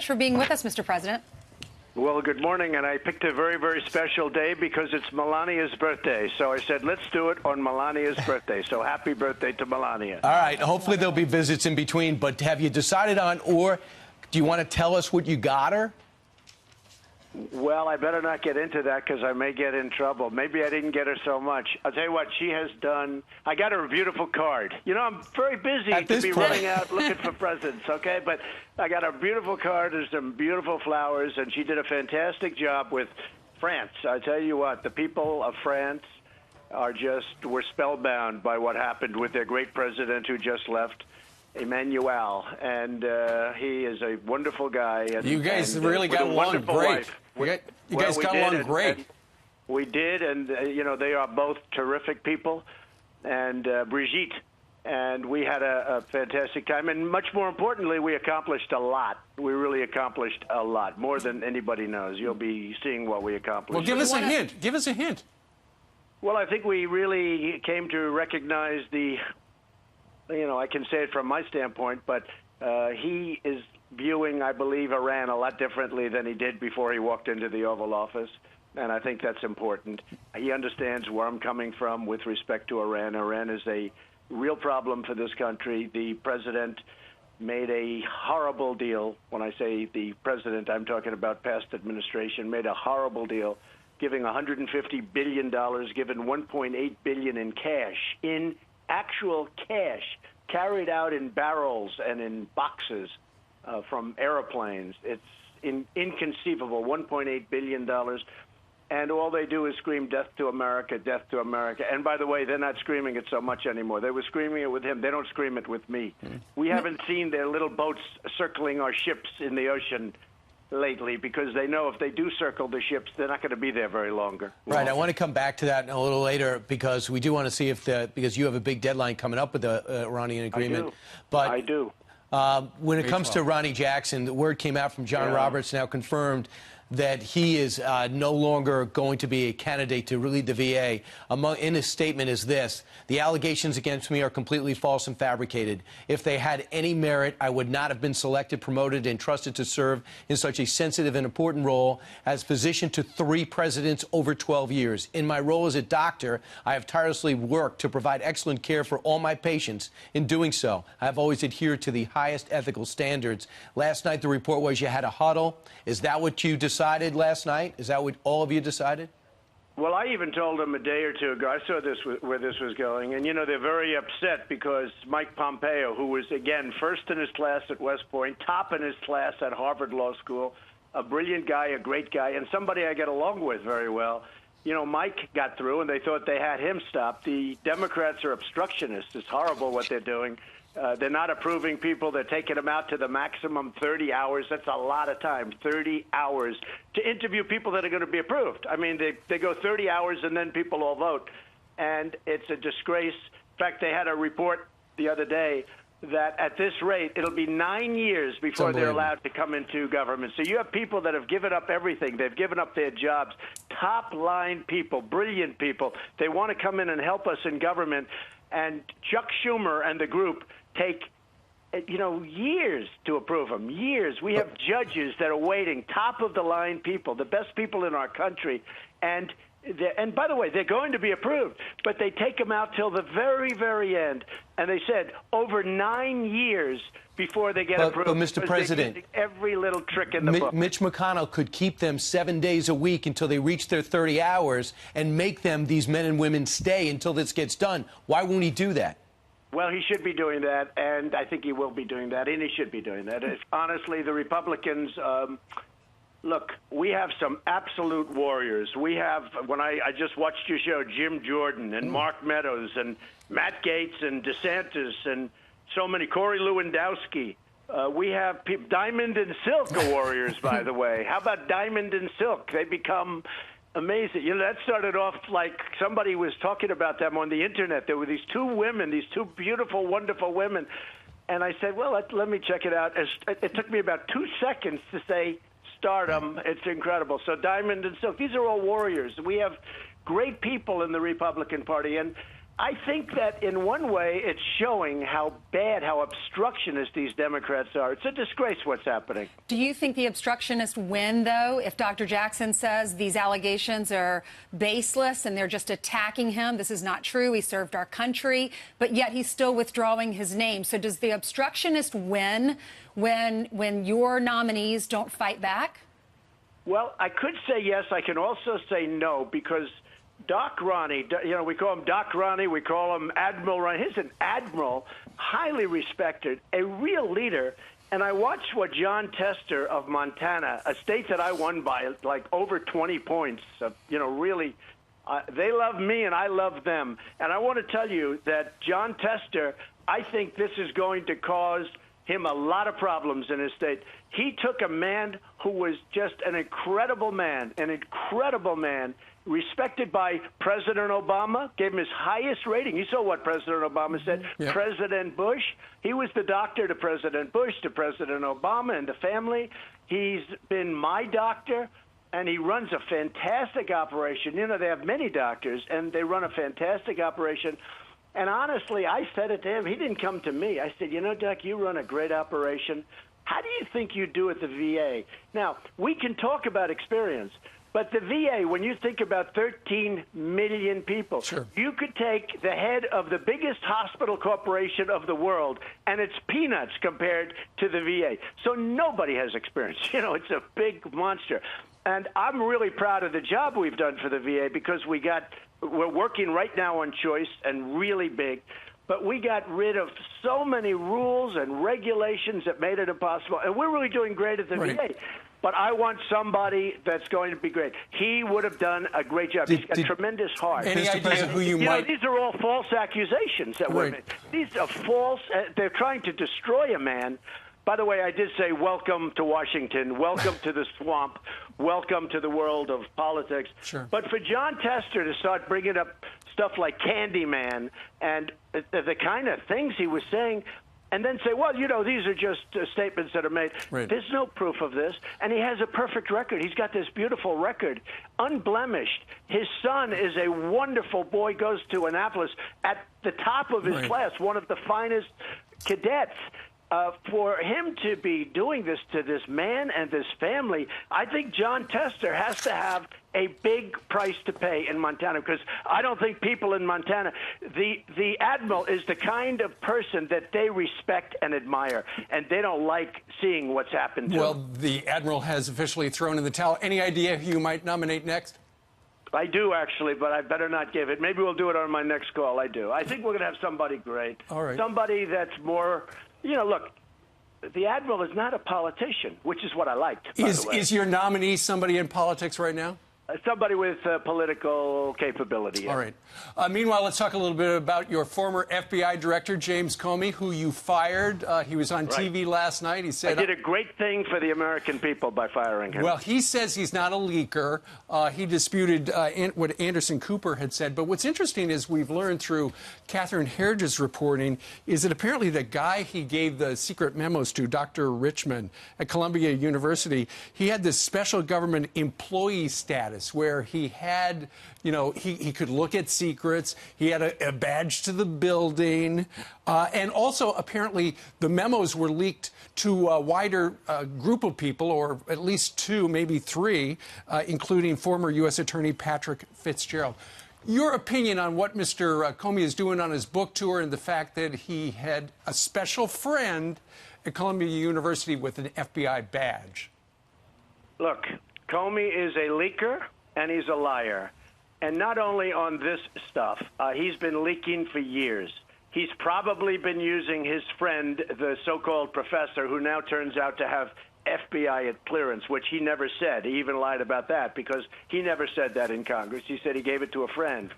For being with us, Mr. President. Well, good morning, and I picked a very, very special day because it's Melania's birthday. So I said, let's do it on Melania's birthday. So happy birthday to Melania. All right. Hopefully there'll be visits in between, but have you decided on, or do you want to tell us what you got her? Well, I better not get into that because I may get in trouble. Maybe I didn't get her so much. I'll tell you what, she has done. I got her a beautiful card. You know, I'm very busy to be running out looking for presents, okay? But I got a beautiful card. There's some beautiful flowers, and she did a fantastic job with France. I tell you what, the people of France were spellbound by what happened with their great president who just left, Emmanuel, and he is a wonderful guy. And, you guys really got along great. You guys got along great. We did, and you know, they are both terrific people, and Brigitte, and we had a fantastic time, and much more importantly, we accomplished a lot. We really accomplished a lot, more than anybody knows. You'll be seeing what we accomplished. Well, give us a hint. Give us a hint. Well, I think we really came to recognize the. You know, I can say it from my standpoint, but he is viewing, I believe, Iran a lot differently than he did before he walked into the Oval Office, and I think that's important. He understands where I'm coming from with respect to Iran. Iran is a real problem for this country. The president made a horrible deal. When I say the president, I'm talking about past administration, made a horrible deal, giving $150 billion, given $1.8 billion in cash, in actual cash, carried out in barrels and in boxes from airplanes. It's inconceivable, $1.8 billion. And all they do is scream, death to America, death to America. And by the way, they're not screaming it so much anymore. They were screaming it with him. They don't scream it with me. We haven't seen their little boats circling our ships in the ocean lately, because they know if they do circle the ships, they're not going to be there very longer. Right. I want to come back to that a little later, because we do want to see if because you have a big deadline coming up with the Iranian agreement. I do. When it comes to Ronnie Jackson, the word came out from John Roberts, now confirmed, that he is no longer going to be a candidate to lead the VA. In his statement is this: the allegations against me are completely false and fabricated. If they had any merit, I would not have been selected, promoted, and trusted to serve in such a sensitive and important role as physician to 3 presidents over 12 years. In my role as a doctor, I have tirelessly worked to provide excellent care for all my patients. In doing so, I have always adhered to the highest ethical standards. Last night, the report was you had a huddle. Is that what you decided last night? Is that what all of you decided? Well, I even told them a day or two ago. I saw where this was going. And, you know, they're very upset because Mike Pompeo, who was, again, first in his class at West Point, top in his class at Harvard Law School, a brilliant guy, a great guy, and somebody I get along with very well. You know, Mike got through, and they thought they had him stopped. The Democrats are obstructionists. It's horrible what they're doing. They're not approving people. They're taking them out to the maximum 30 hours. That's a lot of time, 30 hours, to interview people that are going to be approved. I mean, they go 30 hours and then people all vote. And it's a disgrace. In fact, they had a report the other day that at this rate, it'll be 9 years before they're allowed to come into government. So you have people that have given up everything. They've given up their jobs, top-line people, brilliant people. They want to come in and help us in government. And Chuck Schumer and the group take, you know, years to approve them, years. We have judges that are waiting, top-of-the-line people, the best people in our country. And by the way, they're going to be approved, but they take them out till the very, very end. And they said over 9 years before they get approved. But Mr. President, every little trick in the book. Mitch McConnell could keep them 7 days a week until they reach their 30 hours and make them, these men and women, stay until this gets done. Why won't he do that? Well, he should be doing that, and I think he will be doing that, and he should be doing that. Honestly, the Republicans, look, we have some absolute warriors. We have, when I just watched your show, Jim Jordan and Mark Meadows and Matt Gaetz and DeSantis and so many, Corey Lewandowski. We have Diamond and Silk are warriors, by the way. How about Diamond and Silk? They become amazing. You know, that started off like somebody was talking about them on the Internet. There were these 2 women, these 2 beautiful, wonderful women. And I said, well, let me check it out. It took me about 2 seconds to say stardom. It's incredible. So Diamond and Silk, these are all warriors. We have great people in the Republican Party. And I think that in one way it's showing how bad, how obstructionist these Democrats are. It's a disgrace what's happening. Do you think the obstructionists win, though, if Dr. Jackson says these allegations are baseless and they're just attacking him? This is not true. He served our country, but yet he's still withdrawing his name. So does the obstructionist win when your nominees don't fight back? Well, I could say yes. I can also say no, because Doc Ronnie, we call him Doc Ronnie, we call him Admiral Ronnie. He's an admiral, highly respected, a real leader. And I watched what John Tester of Montana, a state that I won by like over 20 points, really, they love me and I love them. And I want to tell you that John Tester, I think this is going to cause him a lot of problems in his state. He took a man who was just an incredible man, respected by President Obama, gave him his highest rating. You saw what President Obama said. Yeah. President Bush, he was the doctor to President Bush, to President Obama and the family. He's been my doctor, and he runs a fantastic operation. They have many doctors, and they run a fantastic operation. And honestly, I said it to him. He didn't come to me. I said, Doc, you run a great operation. How do you think you do at the VA? Now, we can talk about experience, but the VA, when you think about 13 million people, sure, you could take the head of the biggest hospital corporation of the world, and it's peanuts compared to the VA. So nobody has experience. It's a big monster. And I'm really proud of the job we've done for the VA, because we're working right now on choice, and really big. But we got rid of so many rules and regulations that made it impossible. And we're really doing great at the VA. But I want somebody that's going to be great. He would have done a great job. He's got tremendous heart. Any idea who you might... These are all false accusations that were made. These are false. They're trying to destroy a man. By the way, I did say welcome to Washington, welcome to the swamp, welcome to the world of politics. Sure. But for John Tester to start bringing up stuff like Candyman and the kind of things he was saying, and then say, well, these are just statements that are made. Right. There's no proof of this. And he has a perfect record. He's got this beautiful record, unblemished. His son is a wonderful boy, goes to Annapolis at the top of his class, one of the finest cadets. For him to be doing this to this man and this family, I think John Tester has to have a big price to pay in Montana, because I don't think people in Montana, the admiral is the kind of person that they respect and admire, and they don't like seeing what's happened to him. Well, the admiral has officially thrown in the towel. Any idea who you might nominate next? I do, actually, but I better not give it. Maybe we'll do it on my next call. I do. I think we're going to have somebody great. All right. Somebody that's more... look, the admiral is not a politician, which is what I liked, by the way. Is your nominee somebody in politics right now? Somebody with political capability. Yeah. All right. Meanwhile, let's talk a little bit about your former FBI director, James Comey, who you fired. He was on TV last night. He said, I did a great thing for the American people by firing him. Well, he says he's not a leaker. He disputed what Anderson Cooper had said. But what's interesting is we've learned through Catherine Herridge's reporting is that apparently the guy he gave the secret memos to, Dr. Richmond at Columbia University, he had this special government employee status where he had, he could look at secrets. He had a badge to the building. And also, apparently, the memos were leaked to a wider group of people, or at least two, maybe three, including former U.S. Attorney Patrick Fitzgerald. Your opinion on what Mr. Comey is doing on his book tour and the fact that he had a special friend at Columbia University with an FBI badge? Look, Comey is a leaker and he's a liar. And not only on this stuff, he's been leaking for years. He's probably been using his friend, the so-called professor, who now turns out to have FBI clearance, which he never said. He even lied about that, because he never said that in Congress. He said he gave it to a friend.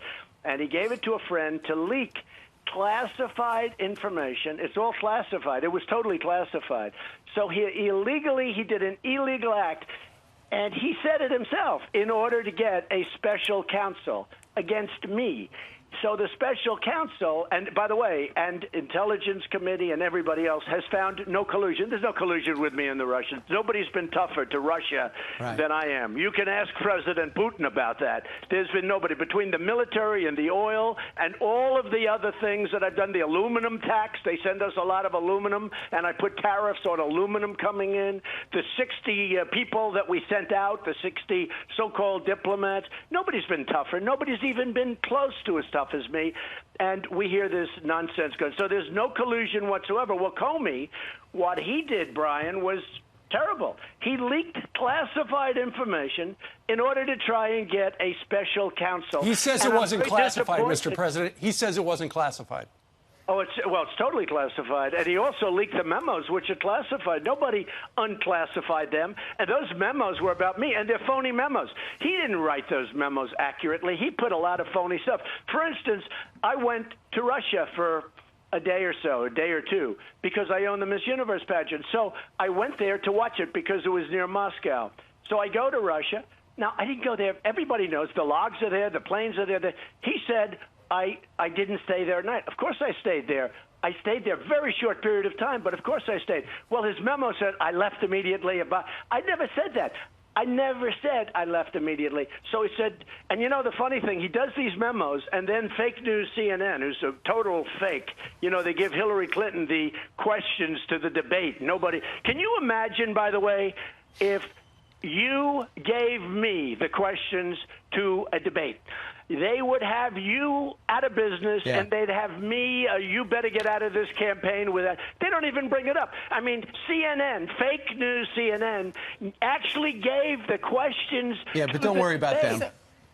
And he gave it to a friend to leak classified information. It's all classified. It was totally classified. So he did an illegal act. And he said it himself, in order to get a special counsel against me. So the special counsel, and by the way, and Intelligence Committee and everybody else has found no collusion. There's no collusion with me and the Russians. Nobody's been tougher to Russia than I am. You can ask President Putin about that. There's been nobody. Between the military and the oil and all of the other things that I've done, the aluminum tax, they send us a lot of aluminum, and I put tariffs on aluminum coming in. The 60 people that we sent out, the 60 so-called diplomats, nobody's been tougher. Nobody's even been close to as tough as me, and we hear this nonsense going. So there's no collusion whatsoever. Well, Comey, what he did, Brian, was terrible. He leaked classified information in order to try and get a special counsel. He says it wasn't classified, Mr. President. He says it wasn't classified. Oh, it's totally classified. And he also leaked the memos, which are classified. Nobody unclassified them. And those memos were about me, and they're phony memos. He didn't write those memos accurately. He put a lot of phony stuff. For instance, I went to Russia for a day or so, a day or two, because I own the Miss Universe pageant. So I went there to watch it because it was near Moscow. So I go to Russia. Now, I didn't go there. Everybody knows the logs are there, the planes are there. He said, I didn't stay there at night. Of course I stayed there. I stayed there a very short period of time, but of course I stayed. Well, his memo said I left immediately. I never said that. I never said I left immediately. So he said, and you know the funny thing, he does these memos, and then fake news CNN, who's a total fake, you know, they give Hillary Clinton the questions to the debate. Nobody. Can you imagine, by the way, if you gave me the questions to a debate? They would have you out of business, and they'd have me, you better get out of this campaign with that. They don't even bring it up. I mean, CNN, fake news CNN, actually gave the questions. Yeah, but don't worry about them.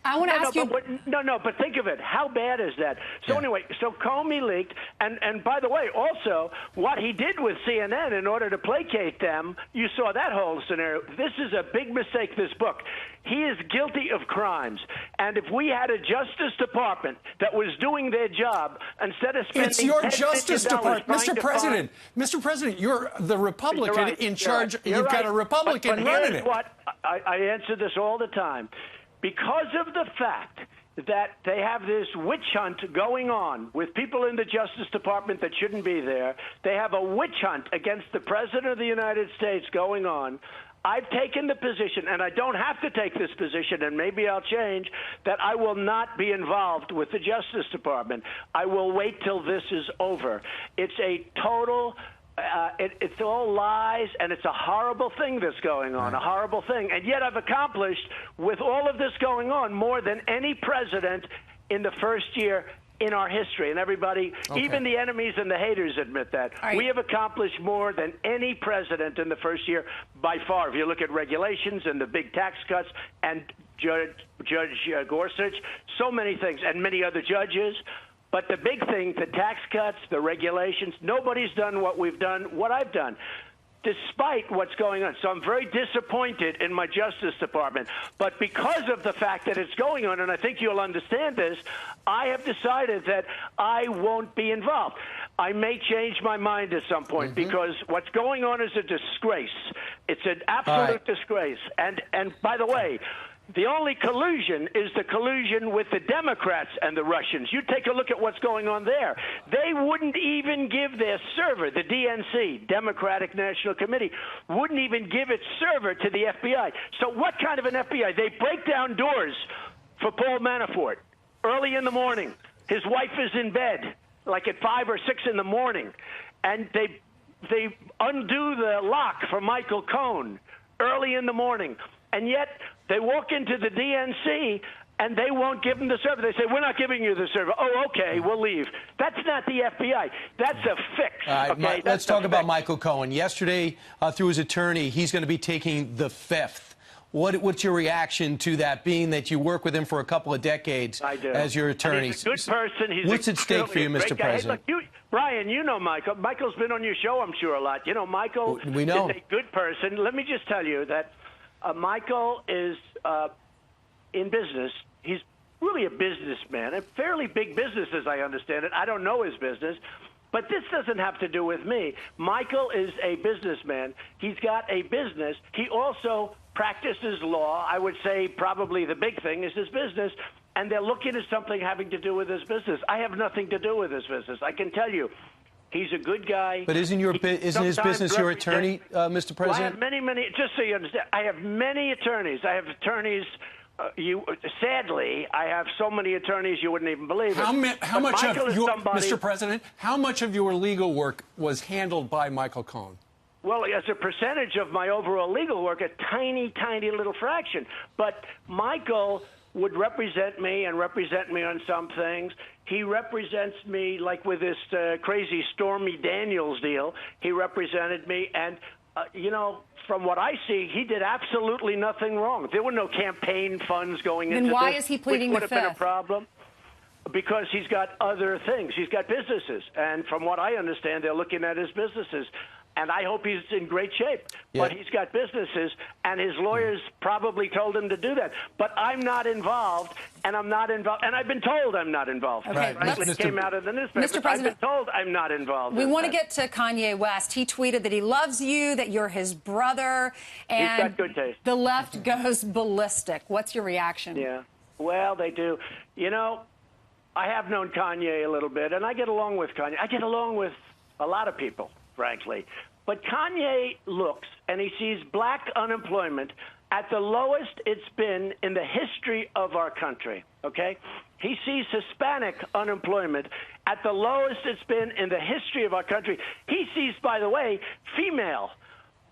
I want to ask you. But think of it. How bad is that? So anyway, so Comey leaked, and by the way, also what he did with CNN in order to placate them, you saw that whole scenario. This is a big mistake, this book. He is guilty of crimes, and if we had a Justice Department that was doing their job instead of spending it's your $10 Justice billion Department, Mr. President. Mr. President, you're the Republican in charge. You've got a Republican running it. What I answer this all the time. Because of the fact that they have this witch hunt going on with people in the Justice Department that shouldn't be there, they have a witch hunt against the President of the United States going on. I've taken the position, and I don't have to take this position, and maybe I'll change, that I will not be involved with the Justice Department. I will wait till this is over. It's a total... it's all lies, and it's a horrible thing that's going on, a horrible thing. And yet I've accomplished, with all of this going on, more than any president in the first year in our history. And everybody, even the enemies and the haters admit that. We have accomplished more than any president in the first year by far. If you look at regulations and the big tax cuts and Judge Gorsuch, so many things, and many other judges. But the big thing, the tax cuts, the regulations, nobody's done what we've done, what I've done, despite what's going on. So I'm very disappointed in my Justice Department. But because of the fact that it's going on, and I think you'll understand this, I have decided that I won't be involved. I may change my mind at some point because what's going on is a disgrace. It's an absolute disgrace. And by the way, the only collusion is the collusion with the Democrats and the Russians. You take a look at what's going on there. They wouldn't even give their server, the DNC, Democratic National Committee, wouldn't even give its server to the FBI. So what kind of an FBI? They break down doors for Paul Manafort early in the morning. His wife is in bed, like at 5 or 6 in the morning. And they undo the lock for Michael Cohen early in the morning. And yet they walk into the DNC and they won't give them the server. They say, we're not giving you the server. Oh, okay, we'll leave. That's not the FBI. That's a fix. All right, let's talk about Michael Cohen. Yesterday, through his attorney, he's going to be taking the 5th. What's your reaction to that, being that you work with him for a couple of decades as your attorney? He's a good person. What's at stake for you, Mr. President? Hey, look, Brian, you know Michael. Michael's been on your show, I'm sure, a lot. You know, Michael is a good person. Let me just tell you that Michael is in business. He's really a businessman, a fairly big business as I understand it. I don't know his business, but this doesn't have to do with me. Michael is a businessman. He's got a business. He also practices law. I would say probably the big thing is his business. and they're looking at something having to do with his business. I have nothing to do with his business. I can tell you, he's a good guy. But isn't his business your attorney, Mr. President? Well, I have many. Just so you understand, I have many attorneys. I have attorneys. Sadly, I have so many attorneys you wouldn't even believe it. How much of your, Mr. President, how much of your legal work was handled by Michael Cohen? Well, as a percentage of my overall legal work, a tiny, tiny little fraction. But Michael would represent me on some things. He represents me, like with this crazy Stormy Daniels deal. He represented me, and, from what I see, he did absolutely nothing wrong. There were no campaign funds going into this. Then why is he pleading the Fifth? Which would have been a problem. Because he's got other things. He's got businesses. And from what I understand, they're looking at his businesses. And I hope he's in great shape. Yeah. But he's got businesses, and his lawyers probably told him to do that. But I'm not involved, and I'm not involved. And I've been told I'm not involved. Okay, it came out of the newspaper. Mr. President, I've been told I'm not involved. We want to get to Kanye West. He tweeted that he loves you, that you're his brother, and he's got good taste. The left goes ballistic. What's your reaction? Yeah, well, they do. I have known Kanye a little bit, and I get along with Kanye. I get along with a lot of people, frankly. But Kanye looks, and he sees black unemployment at the lowest it's been in the history of our country, okay? He sees Hispanic unemployment at the lowest it's been in the history of our country. He sees, by the way, female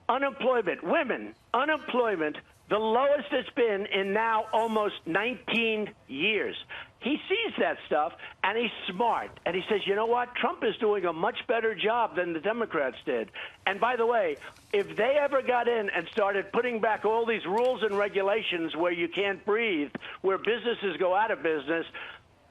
unemployment, women unemployment, the lowest it's been in now almost 19 years. He sees that stuff, and he's smart. And he says, you know what? Trump is doing a much better job than the Democrats did. And by the way, if they ever got in and started putting back all these rules and regulations where you can't breathe, where businesses go out of business,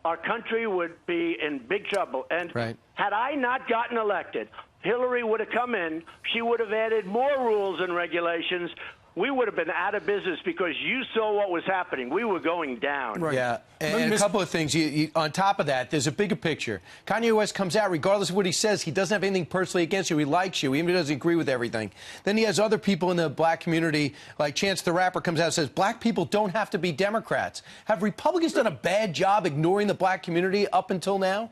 our country would be in big trouble. And had I not gotten elected, Hillary would have come in. She would have added more rules and regulations. We would have been out of business because you saw what was happening. We were going down. Right. Yeah, and a couple of things. On top of that, there's a bigger picture. Kanye West comes out, regardless of what he says, he doesn't have anything personally against you. He likes you, even if he doesn't agree with everything. Then he has other people in the black community, like Chance the Rapper comes out and says, black people don't have to be Democrats. Have Republicans done a bad job ignoring the black community up until now?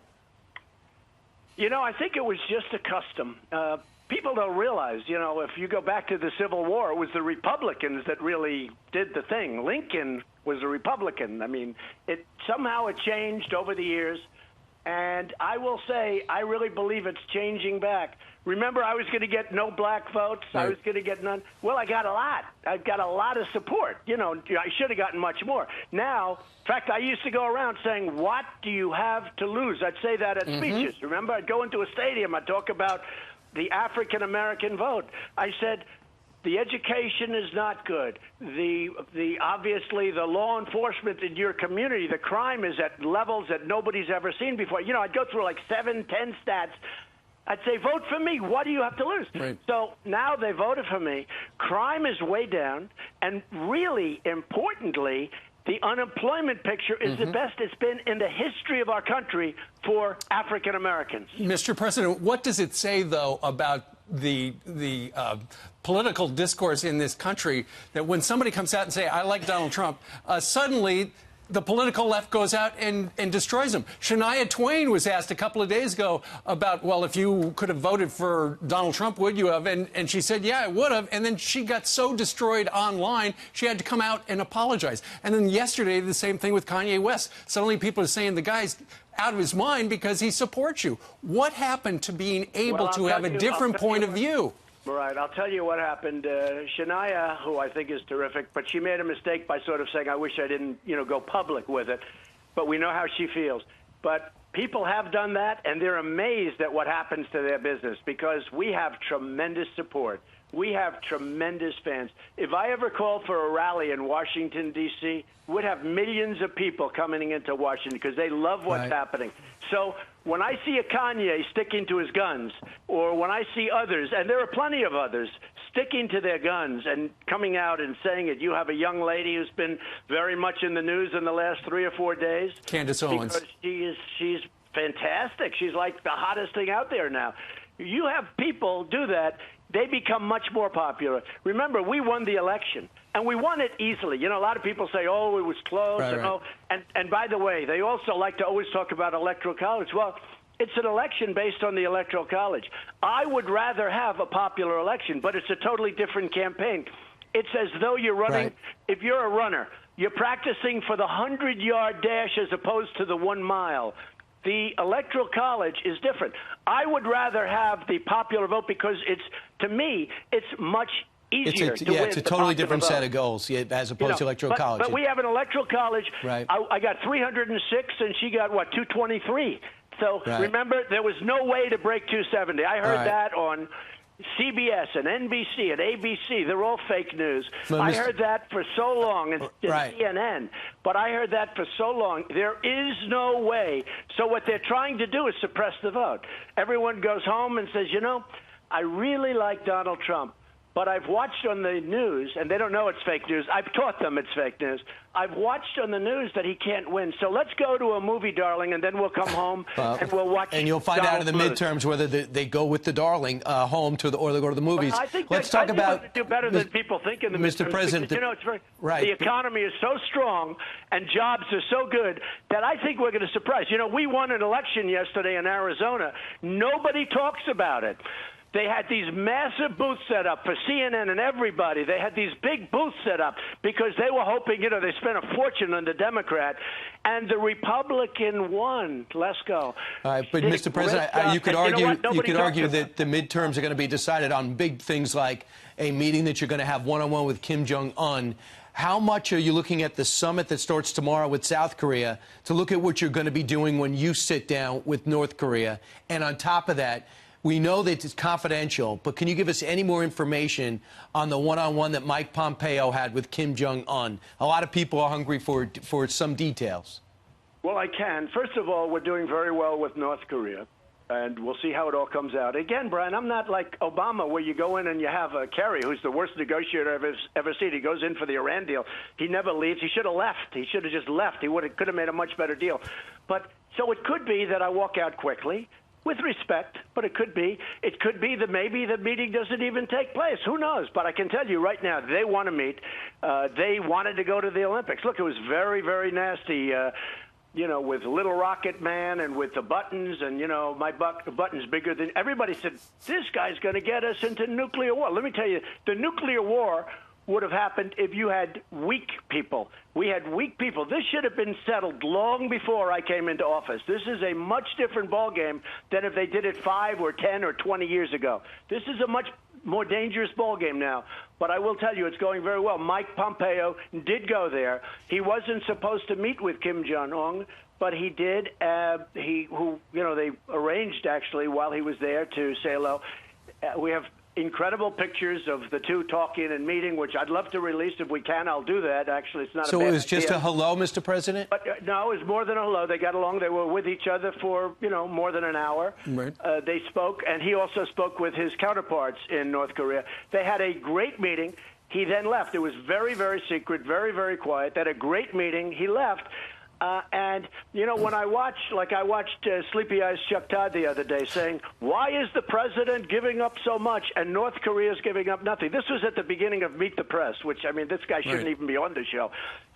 I think it was just a custom. People don't realize, if you go back to the Civil War, it was the Republicans that really did the thing. Lincoln was a Republican. I mean, somehow it changed over the years. And I will say, I really believe it's changing back. Remember, I was going to get no black votes. Right. I was going to get none. Well, I got a lot. I've got a lot of support. I should have gotten much more. Now, in fact, I used to go around saying, what do you have to lose? I'd say that at speeches. Remember, I'd go into a stadium. I'd talk about the African-American vote. I said, the education is not good. Obviously, the law enforcement in your community, the crime is at levels that nobody's ever seen before. I'd go through like 7, 10 stats. I'd say, vote for me. What do you have to lose? Right. So now they voted for me. Crime is way down. And really importantly, the unemployment picture is the best it's been in the history of our country for African Americans. Mr. President, what does it say, though, about the political discourse in this country that when somebody comes out and say, I like Donald Trump, suddenly the political left goes out and destroys him? Shania Twain was asked a couple of days ago about, well, if you could have voted for Donald Trump, would you have? And she said, yeah, I would have. And then she got so destroyed online, she had to come out and apologize. And then yesterday, the same thing with Kanye West. Suddenly people are saying the guy's out of his mind because he supports you. What happened to being able to have a different point of view? Right. I'll tell you what happened. Shania, who I think is terrific, but she made a mistake by sort of saying, I wish I didn't, go public with it. But we know how she feels. But people have done that, and they're amazed at what happens to their business because we have tremendous support. We have tremendous fans. If I ever called for a rally in Washington, D.C., we'd have millions of people coming into Washington because they love what's happening. So when I see a Kanye sticking to his guns, or when I see others, and there are plenty of others, sticking to their guns and coming out and saying it, you have a young lady who's been very much in the news in the last 3 or 4 days. Candace Owens. Because she's fantastic. She's like the hottest thing out there now. You have people do that. they become much more popular. Remember, we won the election, and we won it easily. You know, a lot of people say, oh, it was close. And by the way, they also like to always talk about Electoral College. Well, it's an election based on the Electoral College. I would rather have a popular election, but it's a totally different campaign. It's as though you're running, if you're a runner, you're practicing for the 100-yard dash as opposed to the 1 mile. The Electoral College is different. I would rather have the popular vote because to me, it's much easier to win. It's a totally different set of goals as opposed to Electoral College. But we have an Electoral College. Right. I got 306, and she got, 223. So remember, there was no way to break 270. I heard that on CBS and NBC and ABC. They're all fake news. I heard that for so long, and CNN. But I heard that for so long. There is no way. So what they're trying to do is suppress the vote. Everyone goes home and says, you know, I really like Donald Trump. But I've watched on the news, and they don't know it's fake news. I've taught them it's fake news. I've watched on the news that he can't win. So let's go to a movie, darling, and then we'll come home and we'll watch. And you'll find out in the midterms whether they go with the darling home or they go to the movies. Well, I think let's talk about. They do better than people think in the midterms. Mr. President, because, you know, it's the economy is so strong and jobs are so good that I think we're going to surprise. You know, we won an election yesterday in Arizona. Nobody talks about it. They had these massive booths set up for CNN and everybody. They had these big booths set up because they were hoping, you know, they spent a fortune on the Democrat, and the Republican won. Let's go. But Mr. President, you could argue that the midterms are going to be decided on big things like a meeting that you're going to have one-on-one with Kim Jong-un. How much are you looking at the summit that starts tomorrow with South Korea to look at what you're going to be doing when you sit down with North Korea? And on top of that, we know that it's confidential, but can you give us any more information on the one-on-one that Mike Pompeo had with Kim Jong-un? A lot of people are hungry for some details. Well, I can. First of all, we're doing very well with North Korea, and we'll see how it all comes out. Again, Brian, I'm not like Obama, where you go in and you have Kerry, who's the worst negotiator I've ever seen. He goes in for the Iran deal. He never leaves. He should have left. He should have just left. He could have made a much better deal. But so it could be that I walk out quickly. With respect, but it could be that maybe the meeting doesn't even take place. Who knows? But I can tell you right now, they want to meet. They wanted to go to the Olympics. Look, it was very, very nasty, you know, with Little Rocket Man and with the buttons, and, you know, my button's bigger than... Everybody said, this guy's going to get us into nuclear war. Let me tell you, the nuclear war would have happened if you had weak people. We had weak people. This should have been settled long before I came into office. This is a much different ballgame than if they did it 5 or 10 or 20 years ago. This is a much more dangerous ballgame now. But I will tell you, it's going very well. Mike Pompeo did go there. He wasn't supposed to meet with Kim Jong-un, but he did. They arranged, actually, while he was there to say hello. We have incredible pictures of the two talking and meeting, which I'd love to release if we can. I'll do that. Actually, it's not so a bad it was just idea. A hello, Mr. President? But no, it was more than a hello. They got along. They were with each other for, you know, more than an hour. Right. They spoke, and he also spoke with his counterparts in North Korea. They had a great meeting. He then left. It was very, very secret, very, very quiet. They had a great meeting. He left. And, you know, when I watched Sleepy Eyes Chuck Todd the other day saying, why is the president giving up so much and North Korea's giving up nothing? This was at the beginning of Meet the Press, which, I mean, this guy shouldn't even be on the show.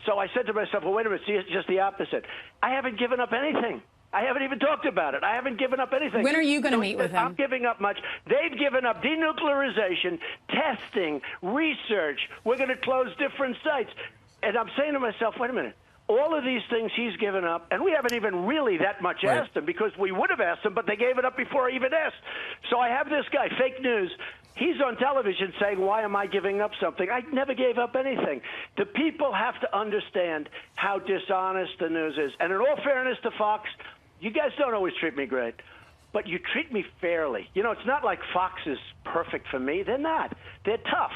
So I said to myself, well, wait a minute, see, it's just the opposite. I haven't given up anything. I haven't even talked about it. I haven't given up anything. When are you going to meet with him? I'm giving up much. They've given up denuclearization, testing, research. We're going to close different sites. And I'm saying to myself, wait a minute. All of these things he's given up, and we haven't even really that much asked him, because we would have asked him, but they gave it up before I even asked. So I have this guy, fake news. He's on television saying, why am I giving up something? I never gave up anything. The people have to understand how dishonest the news is. And in all fairness to Fox, you guys don't always treat me great, but you treat me fairly. You know, it's not like Fox is perfect for me. They're not. They're tough,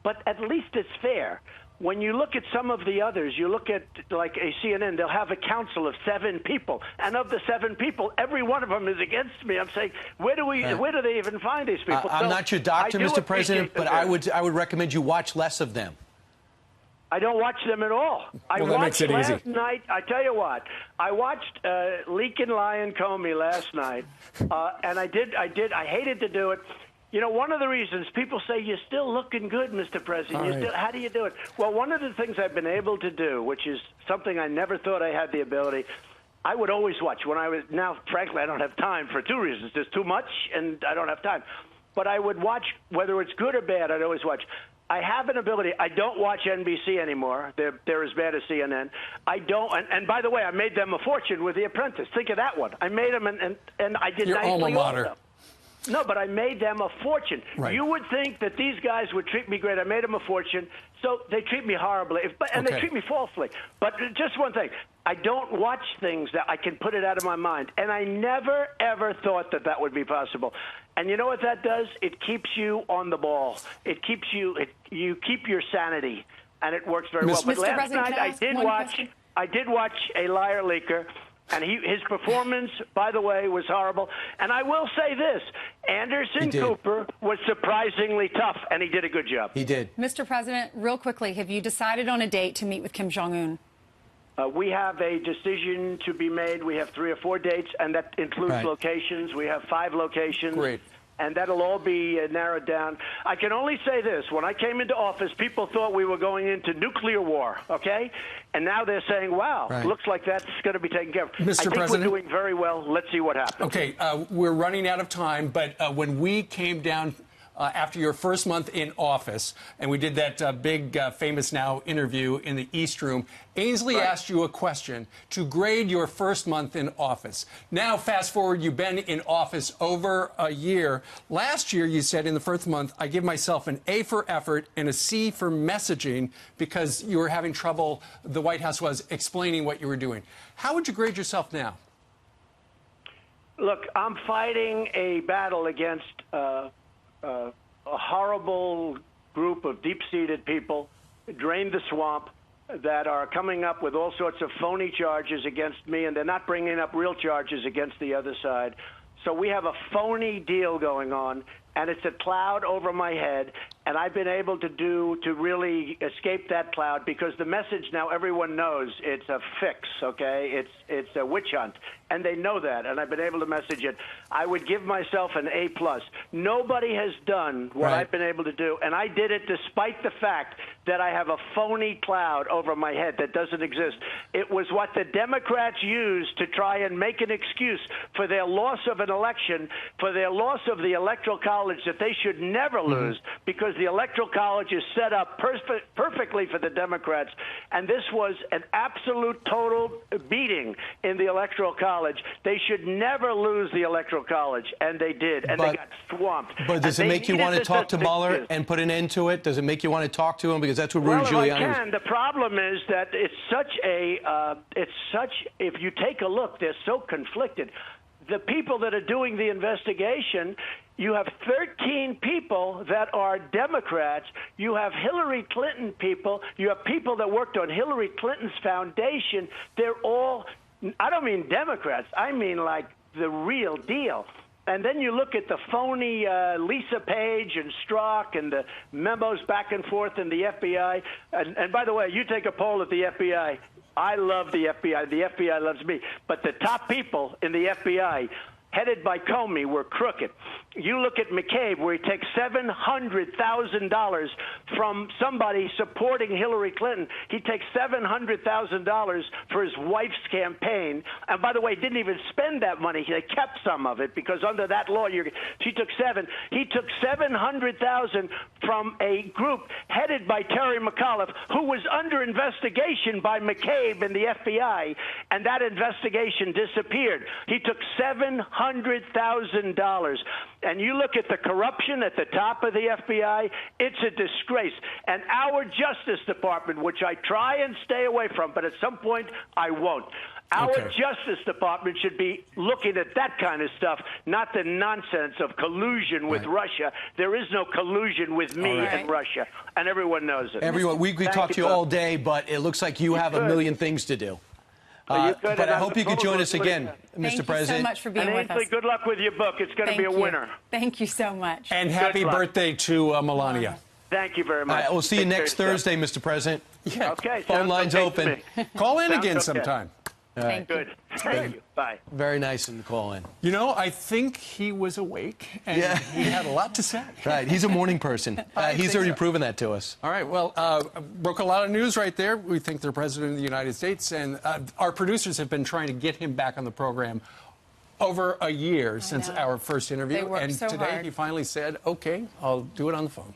but at least it's fair. When you look at some of the others, you look at like a CNN, they'll have a council of 7 people. And of the 7 people, every one of them is against me. I'm saying, where do they even find these people? I'm not your doctor, Mr. President, but I would recommend you watch less of them. I don't watch them at all. I watched last night. I tell you what, I watched Leakin' Lion Comey last night, and I hated to do it. You know, one of the reasons people say you're still looking good, Mr. President. How do you do it? Well, one of the things I've been able to do, which is something I never thought I had the ability, I would always watch. Now, frankly, I don't have time for two reasons. There's too much, and I don't have time. But I would watch, whether it's good or bad, I'd always watch. I have an ability. I don't watch NBC anymore. They're as bad as CNN. I don't. And by the way, I made them a fortune with The Apprentice. Think of that one. I made them, and I did Your nicely alma mater. also. No, but I made them a fortune. Right. You would think that these guys would treat me great. I made them a fortune, so they treat me horribly, and they treat me falsely. But just one thing, I don't watch things that I can put it out of my mind, and I never, ever thought that that would be possible. And you know what that does? It keeps you on the ball. It keeps you, you keep your sanity, and it works very well. But Mr. last President, night I did watch A Liar Leaker. And his performance, by the way, was horrible. And I will say this, Anderson Cooper was surprisingly tough, and he did a good job. He did. Mr. President, real quickly, have you decided on a date to meet with Kim Jong-un? We have a decision to be made. We have 3 or 4 dates, and that includes locations. We have 5 locations. Great. And that'll all be narrowed down. I can only say this. When I came into office, people thought we were going into nuclear war, okay? And now they're saying, wow, looks like that's going to be taken care of. Mr. I think President, we're doing very well. Let's see what happens. Okay, we're running out of time, but when we came down after your first month in office, and we did that big, famous now interview in the East Room, Ainsley asked you a question to grade your first month in office. Now, fast forward, you've been in office over a year. Last year, you said in the first month, I give myself an A for effort and a C for messaging because you were having trouble, the White House was, explaining what you were doing. How would you grade yourself now? Look, I'm fighting a battle against a horrible group of deep-seated people, drain the swamp, that are coming up with all sorts of phony charges against me, and they're not bringing up real charges against the other side. So we have a phony deal going on, and it's a cloud over my head, and I've been able to really escape that cloud because the message now everyone knows it's a fix, okay? It's a witch hunt, and they know that, and I've been able to message it. I would give myself an A+. Nobody has done what I've been able to do, and I did it despite the fact that I have a phony cloud over my head that doesn't exist. It was what the Democrats used to try and make an excuse for their loss of an election, for their loss of the Electoral College that they should never lose because the Electoral College is set up perfectly for the Democrats. And this was an absolute total beating in the Electoral College. They should never lose the Electoral College, and they did, and they got swamped. But does it make you want to talk to Mueller and put an end to it? Does it make you want to talk to him? Because that's what Rudy Giuliani was. The problem is that it's such, if you take a look, they're so conflicted. The people that are doing the investigation, you have 13 people that are Democrats. You have Hillary Clinton people. You have people that worked on Hillary Clinton's foundation. They're all, I don't mean Democrats. I mean like the real deal. And then you look at the phony Lisa Page and Strzok and the memos back and forth in the FBI. And by the way, you take a poll at the FBI. I love the FBI. The FBI loves me. But the top people in the FBI, headed by Comey, were crooked. You look at McCabe, where he takes $700,000 from somebody supporting Hillary Clinton. He takes $700,000 for his wife's campaign. And by the way, didn't even spend that money. They kept some of it because under that law, she took $7. He took $700,000 from a group headed by Terry McAuliffe, who was under investigation by McCabe and the FBI, and that investigation disappeared. He took $700,000. And you look at the corruption at the top of the FBI, it's a disgrace. And our Justice Department, which I try and stay away from, but at some point I won't. Our Justice Department should be looking at that kind of stuff, not the nonsense of collusion with Russia. There is no collusion with me and Russia, and everyone knows it. Everyone, we could talk to you all day, but it looks like you have a million things to do. But I hope you could join us again, Mr. President. Thank you so much for being with us. Good luck with your book. It's going to be a winner. Thank you so much. And happy birthday to Melania. Thank you very much. We'll see you next Thursday, Mr. President. Yeah. Okay. Phone lines open. Call in again sometime. Thank you. Good. Thank you. Bye. Very nice of him to call in. You know, I think he was awake, and he had a lot to say. Right, he's a morning person. He's already proven that to us. All right, well, broke a lot of news right there. We think the President of the United States, and our producers have been trying to get him back on the program over a year since our first interview. They worked and so today hard. he finally said, okay, I'll do it on the phone.